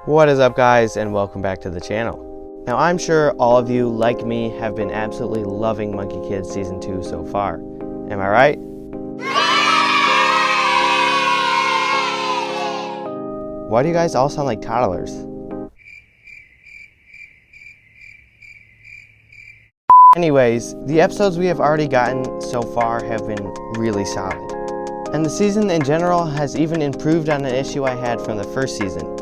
What is up, guys, and welcome back to the channel. Now, I'm sure all of you, like me, have been absolutely loving Monkey Kid Season 2 so far. Am I right? Why do you guys all sound like toddlers? Anyways, the episodes we have already gotten so far have been really solid. And the season in general has even improved on an issue I had from the first season,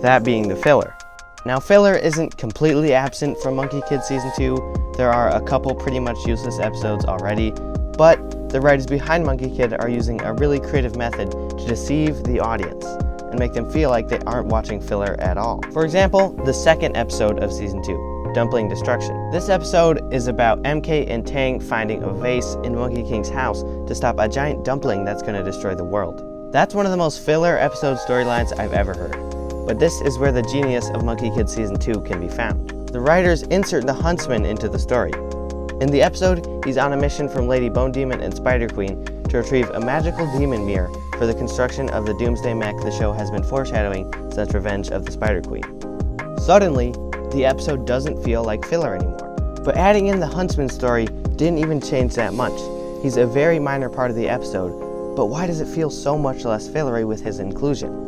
that being the filler. Now, filler isn't completely absent from Monkey Kid Season 2. There are a couple pretty much useless episodes already, but the writers behind Monkey Kid are using a really creative method to deceive the audience and make them feel like they aren't watching filler at all. For example, the second episode of Season 2, Dumpling Destruction. This episode is about MK and Tang finding a vase in Monkey King's house to stop a giant dumpling that's going to destroy the world. That's one of the most filler episode storylines I've ever heard. But this is where the genius of Monkey Kid Season 2 can be found. The writers insert the huntsman into the story. In the episode, he's on a mission from Lady Bone Demon and Spider Queen to retrieve a magical demon mirror for the construction of the Doomsday Mech the show has been foreshadowing since Revenge of the Spider Queen. Suddenly, the episode doesn't feel like filler anymore. But adding in the huntsman story didn't even change that much. He's a very minor part of the episode, but why does it feel so much less fillery with his inclusion?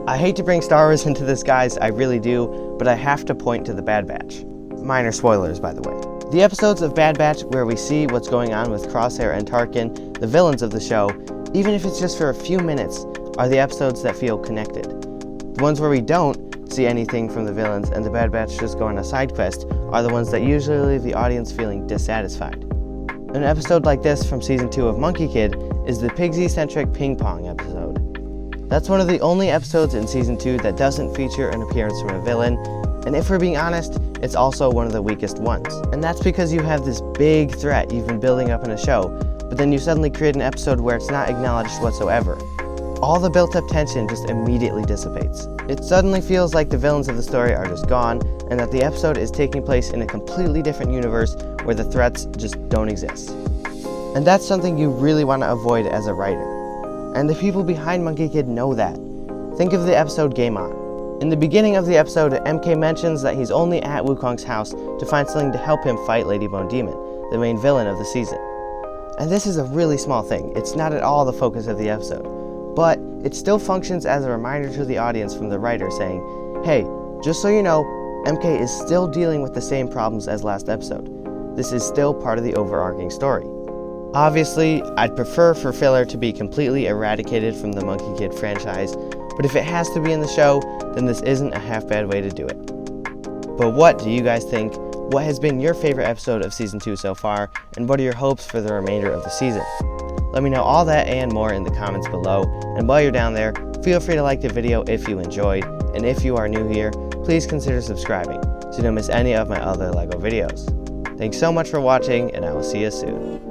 I hate to bring Star Wars into this, guys, I really do, but I have to point to the Bad Batch. Minor spoilers, by the way. The episodes of Bad Batch where we see what's going on with Crosshair and Tarkin, the villains of the show, even if it's just for a few minutes, are the episodes that feel connected. The ones where we don't see anything from the villains and the Bad Batch just go on a side quest are the ones that usually leave the audience feeling dissatisfied. An episode like this from Season 2 of Monkey Kid is the Pigsy-centric ping pong episode. That's one of the only episodes in Season 2 that doesn't feature an appearance from a villain, and if we're being honest, it's also one of the weakest ones. And that's because you have this big threat you've been building up in a show, but then you suddenly create an episode where it's not acknowledged whatsoever. All the built-up tension just immediately dissipates. It suddenly feels like the villains of the story are just gone, and that the episode is taking place in a completely different universe where the threats just don't exist. And that's something you really want to avoid as a writer. And the people behind Monkey Kid know that. Think of the episode Game On. In the beginning of the episode, MK mentions that he's only at Wukong's house to find something to help him fight Lady Bone Demon, the main villain of the season. And this is a really small thing. It's not at all the focus of the episode. But it still functions as a reminder to the audience from the writer saying, hey, just so you know, MK is still dealing with the same problems as last episode. This is still part of the overarching story. Obviously, I'd prefer for filler to be completely eradicated from the Monkey Kid franchise, but if it has to be in the show, then this isn't a half-bad way to do it. But what do you guys think? What has been your favorite episode of Season 2 so far, and what are your hopes for the remainder of the season? Let me know all that and more in the comments below, and while you're down there, feel free to like the video if you enjoyed, and if you are new here, please consider subscribing so you don't miss any of my other LEGO videos. Thanks so much for watching, and I will see you soon.